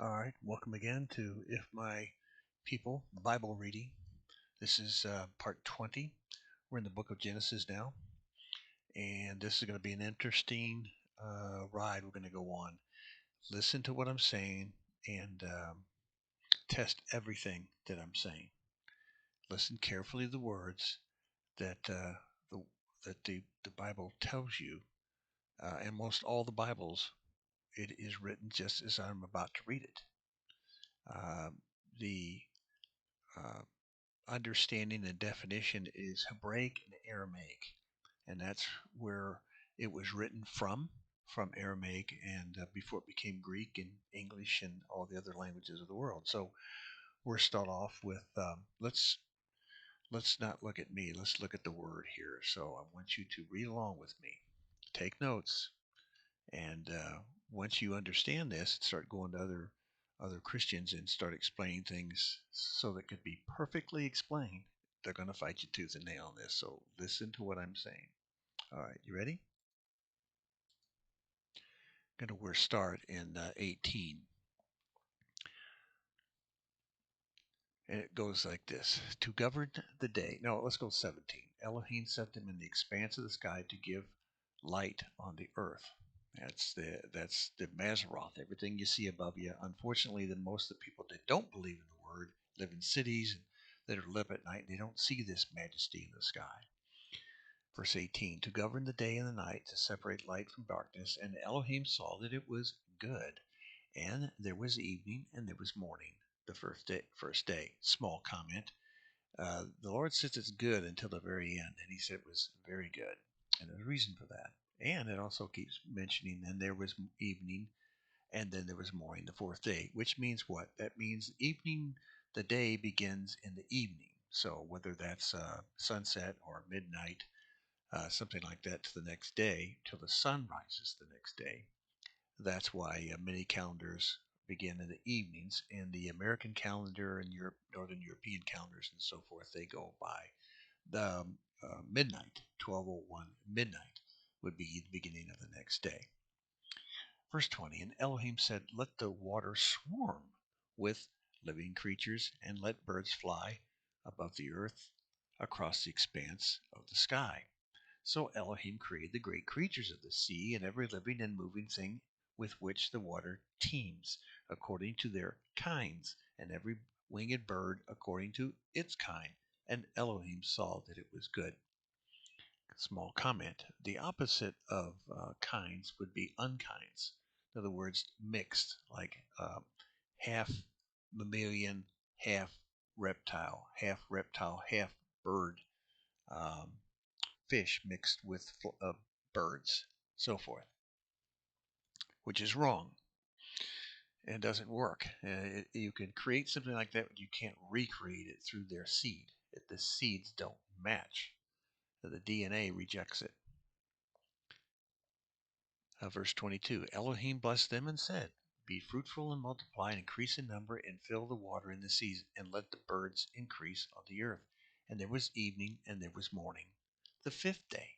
All right, welcome again to If My People Bible reading. This is part 20. We're in the book of Genesis now, and this is going to be an interesting ride we're going to go on. Listen to what I'm saying and test everything that I'm saying. Listen carefully to the words that the the Bible tells you, and most all the Bibles, it is written just as I'm about to read it. Uh, the uh, understanding the definition is Hebraic and Aramaic, and that's where it was written from Aramaic, and before it became Greek and English and all the other languages of the world. So we're start off with let's not look at me. Let's look at the word here. So I want you to read along with me, take notes, and once you understand this, start going to other Christians and start explaining things so that could be perfectly explained. They're going to fight you tooth and nail on this. So listen to what I'm saying. All right, you ready? Going to start in 18, and it goes like this: To govern the day. No, let's go 17. Elohim set them in the expanse of the sky to give light on the earth. That's the Maseroth. Everything you see above you. Unfortunately, the most of the people that don't believe in the word live in cities and that are lit at night. They don't see this majesty in the sky. Verse 18: To govern the day and the night, to separate light from darkness. And Elohim saw that it was good. And there was evening and there was morning. The first day. First day. Small comment. The Lord says it's good until the very end, and He said it was very good, and there's a reason for that. And it also keeps mentioning, and there was evening, and then there was morning, the fourth day, which means what? That means evening, the day begins in the evening. So whether that's sunset or midnight, something like that, to the next day, till the sun rises the next day. That's why many calendars begin in the evenings, and the American calendar and Northern European calendars and so forth, they go by the midnight, 12:01 midnight would be the beginning of the next day. Verse 20, and Elohim said, Let the water swarm with living creatures, and let birds fly above the earth across the expanse of the sky. So Elohim created the great creatures of the sea and every living and moving thing with which the water teems, according to their kinds, and every winged bird according to its kind. And Elohim saw that it was good. Small comment. The opposite of kinds would be unkinds. In other words, mixed, like half mammalian, half reptile, half bird, um, fish mixed with birds, so forth, which is wrong and doesn't work. You can create something like that, but you can't recreate it through their seed. If the seeds don't match, the DNA rejects it. Verse 22, Elohim blessed them and said, Be fruitful and multiply and increase in number and fill the water in the seas and let the birds increase on the earth. And there was evening and there was morning, the fifth day.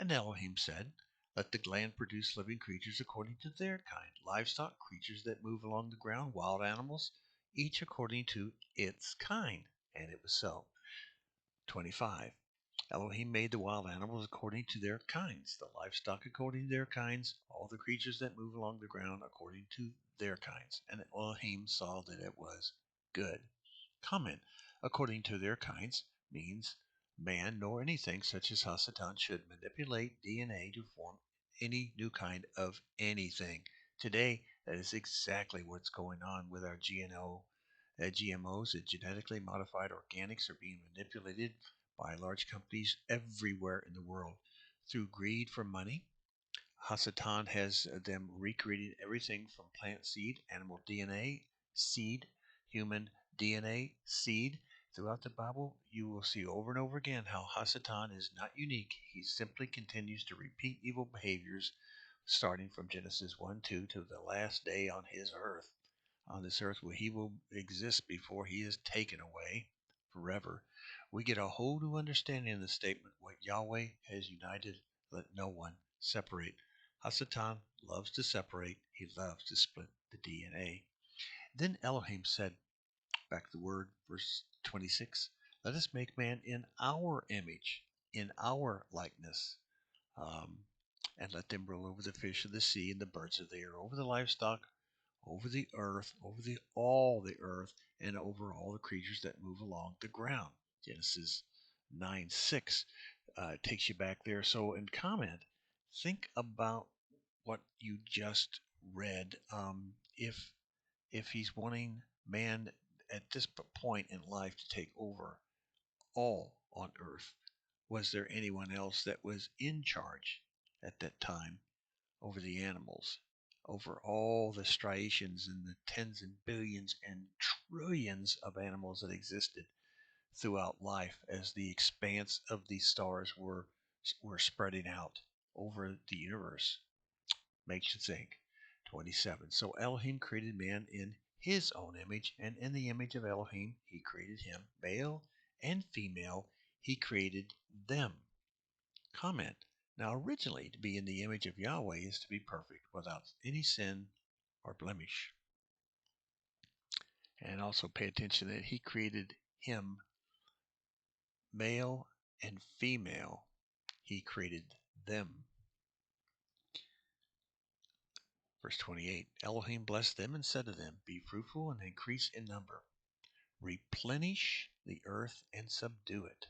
And Elohim said, Let the land produce living creatures according to their kind, livestock, creatures that move along the ground, wild animals, each according to its kind. And it was so. 25. Elohim made the wild animals according to their kinds, the livestock according to their kinds, all the creatures that move along the ground according to their kinds. And Elohim saw that it was good. Comment. According to their kinds means man nor anything such as Hasatan should manipulate DNA to form any new kind of anything. Today, that is exactly what's going on with our GMOs. Genetically modified organics are being manipulated by large companies everywhere in the world through greed for money. Hasatan has them recreating everything from plant seed, animal DNA, seed, human DNA, seed. Throughout the Bible, you will see over and over again how Hasatan is not unique. He simply continues to repeat evil behaviors starting from Genesis 1 2 to the last day on his earth. On this earth where he will exist before he is taken away forever. We get a whole new understanding of the statement, what Yahweh has united, let no one separate. Hasatan loves to separate. He loves to split the DNA. Then Elohim said, back to the word, verse 26, let us make man in our image, in our likeness, um, and let them rule over the fish of the sea and the birds of the air, over the livestock, over the earth, over all the earth, and over all the creatures that move along the ground. Genesis 9:6 takes you back there. So, in comment, think about what you just read. If he's wanting man at this point in life to take over all on earth, was there anyone else that was in charge at that time over the animals, over all the striations and the tens and billions and trillions of animals that existed throughout life as the expanse of these stars were spreading out over the universe? Makes you think. 27. So Elohim created man in his own image, and in the image of Elohim he created him, male and female, he created them. Comment. Now, originally, to be in the image of Yahweh is to be perfect, without any sin or blemish. And also pay attention that he created him, male and female. He created them. Verse 28. Elohim blessed them and said to them, be fruitful and increase in number. Replenish the earth and subdue it.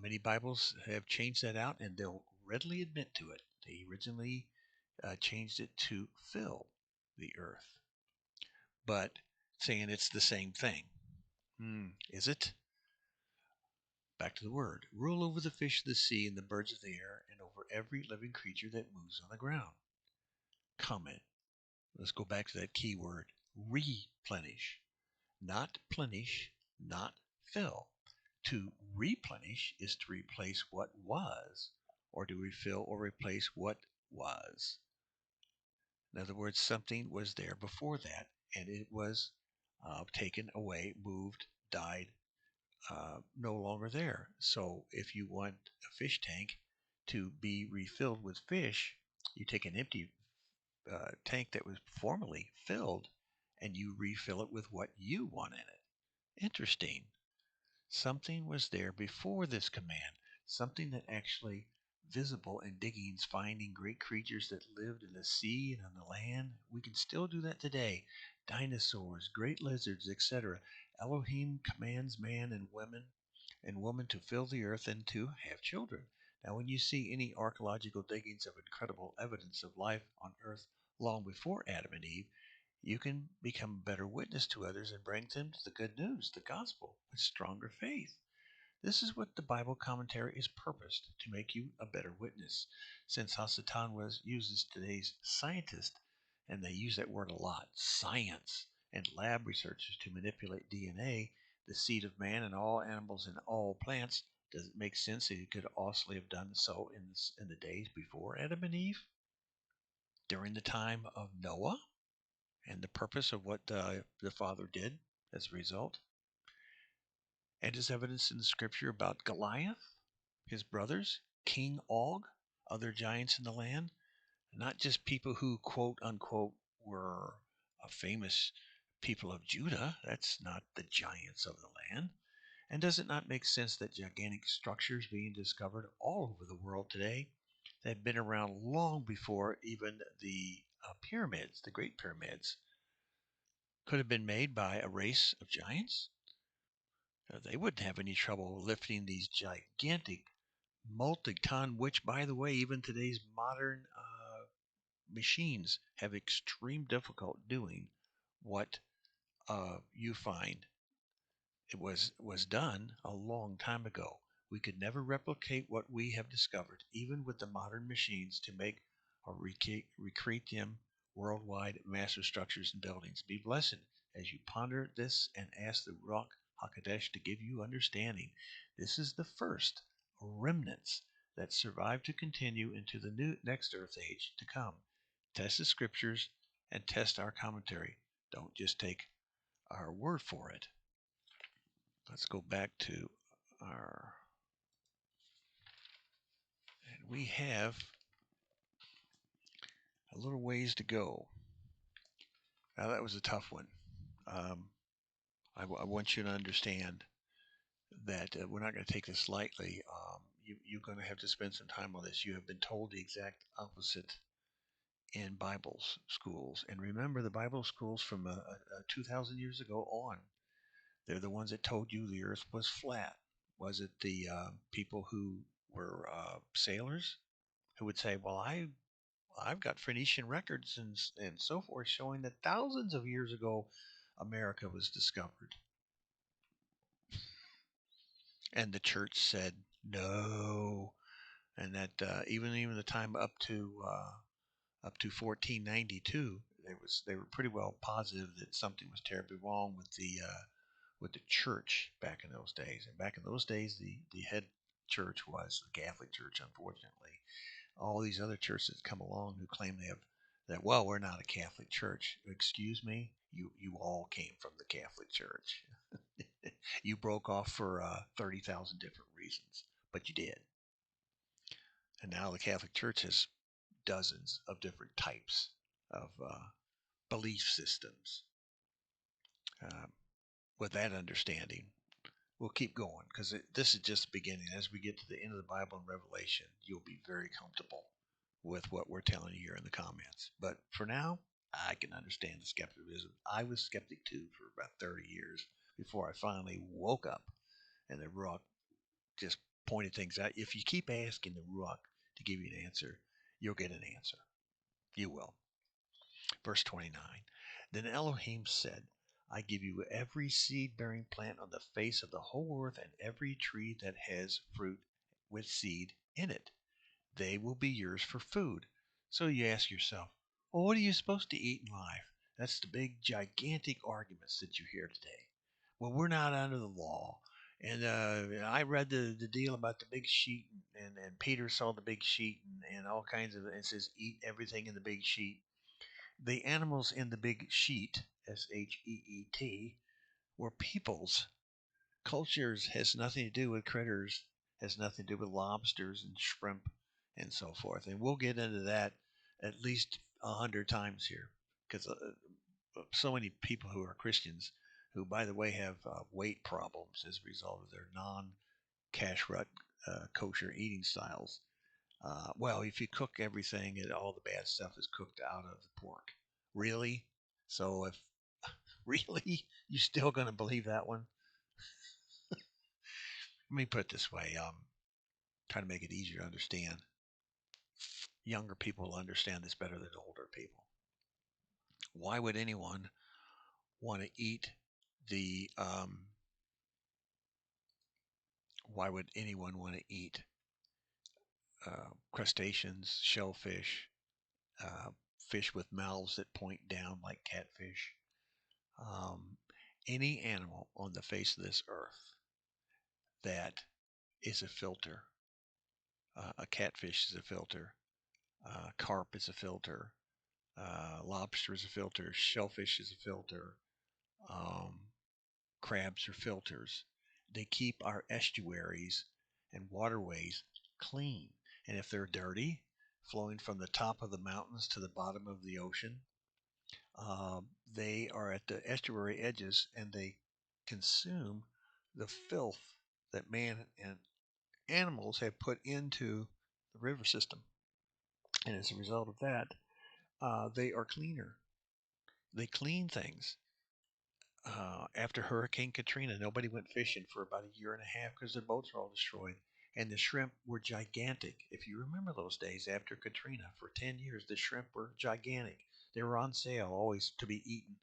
Many Bibles have changed that out, and they'll readily admit to it. They originally changed it to fill the earth, but saying it's the same thing. Is it? Back to the word. Rule over the fish of the sea and the birds of the air, and over every living creature that moves on the ground. Comment. Let's go back to that key word. Replenish. Not plenish, not fill. To replenish is to replace what was, or to refill or replace what was. In other words, something was there before that, and it was taken away, moved, died, no longer there. So if you want a fish tank to be refilled with fish, you take an empty tank that was formerly filled and you refill it with what you want in it. Interesting. Something was there before this command, something that actually visible in diggings, finding great creatures that lived in the sea and on the land. We can still do that today. Dinosaurs, great lizards, etc. Elohim commands man and woman to fill the earth and to have children. Now, when you see any archaeological diggings of incredible evidence of life on earth long before Adam and Eve, you can become a better witness to others and bring them to the good news, the gospel, with stronger faith. This is what the Bible commentary is purposed to make you a better witness. Since Hasatan uses today's scientist, and they use that word a lot, science, and lab researchers to manipulate DNA, the seed of man and all animals and all plants, does it make sense that he could also have done so in the days before Adam and Eve, during the time of Noah, and the purpose of what the Father did as a result? And is evidence in the scripture about Goliath, his brothers, King Og, other giants in the land, not just people who, quote unquote, were a famous people of Judah. That's not the giants of the land. And does it not make sense that gigantic structures being discovered all over the world today that had been around long before even the pyramids, the Great Pyramids, could have been made by a race of giants? They wouldn't have any trouble lifting these gigantic multi-ton, which, by the way, even today's modern machines have extreme difficult doing what you find it was done a long time ago. We could never replicate what we have discovered, even with the modern machines, to make or recreate them worldwide massive structures and buildings. Be blessed as you ponder this and ask the Ruach HaKodesh to give you understanding. This is the first remnants that survive to continue into the next earth age to come. Test the scriptures and test our commentary. Don't just take our word for it. Let's go back to our, and we have a little ways to go. Now that was a tough one. Um, I want you to understand that we're not going to take this lightly. You're going to have to spend some time on this. You have been told the exact opposite in Bible schools. And remember, the Bible schools from 2,000 years ago on, they're the ones that told you the earth was flat. Was it the people who were sailors who would say, well, I've got Phoenician records and so forth showing that thousands of years ago America was discovered. And the church said no, and that even the time up to 1492, they were pretty well positive that something was terribly wrong with the church back in those days. And back in those days, the head church was the Catholic Church. Unfortunately, all these other churches come along who claim they have that. Well, we're not a Catholic church. Excuse me, you all came from the Catholic Church. You broke off for 30,000 different reasons, but you did. And now the Catholic Church has dozens of different types of belief systems. Um, with that understanding, we'll keep going because this is just the beginning. As we get to the end of the Bible and Revelation, you'll be very comfortable with what we're telling you here in the comments. But for now, I can understand the skepticism. I was skeptic too for about 30 years before I finally woke up and the Ruach just pointed things out. If you keep asking the Ruach to give you an answer, you'll get an answer. You will. Verse 29. Then Elohim said, I give you every seed bearing plant on the face of the whole earth and every tree that has fruit with seed in it. They will be yours for food. So you ask yourself, well, what are you supposed to eat in life? That's the big, gigantic arguments that you hear today. Well, we're not under the law. And I read the deal about the big sheet, and Peter saw the big sheet, and all kinds of it says, eat everything in the big sheet. The animals in the big sheet, Sheet, were peoples. Cultures has nothing to do with critters, has nothing to do with lobsters and shrimp and so forth. And we'll get into that at least 100 times here because so many people who are Christians, who, by the way, have weight problems as a result of their non-kashrut kosher eating styles. Well, if you cook everything, all the bad stuff is cooked out of the pork. Really? So if really you still going to believe that one? Let me put it this way. Try to make it easier to understand. Younger people will understand this better than older people. Why would anyone want to eat the? Why would anyone want to eat crustaceans, shellfish, uh, fish with mouths that point down like catfish? Um, any animal on the face of this earth that is a filter. A catfish is a filter. Carp is a filter. Lobster is a filter. Shellfish is a filter. Um, Crabs are filters. They keep our estuaries and waterways clean. And if they're dirty, flowing from the top of the mountains to the bottom of the ocean, they are at the estuary edges and they consume the filth that man and animals have put into the river system. And as a result of that, they are cleaner. They clean things. After Hurricane Katrina, nobody went fishing for about a year and a half because their boats were all destroyed. And the shrimp were gigantic. If you remember those days after Katrina, for 10 years, the shrimp were gigantic. They were on sale, always to be eaten,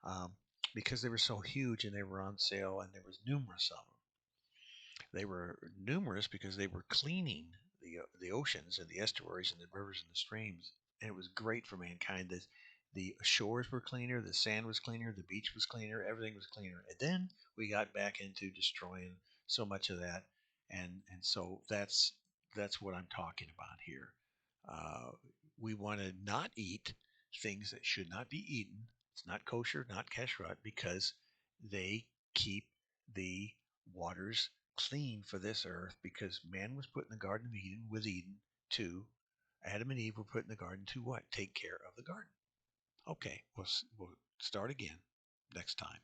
um, because they were so huge and they were on sale, and there was numerous of them. They were numerous because they were cleaning the oceans and the estuaries and the rivers and the streams, and it was great for mankind. The shores were cleaner, the sand was cleaner, the beach was cleaner, everything was cleaner. And then we got back into destroying so much of that, and so that's what I'm talking about here. Uh, we want to not eat things that should not be eaten. It's not kosher, not kashrut, because they keep the waters clean for this earth because man was put in the Garden of Eden with Eden to Adam and Eve were put in the garden to what? Take care of the garden. Okay, we'll start again. next time.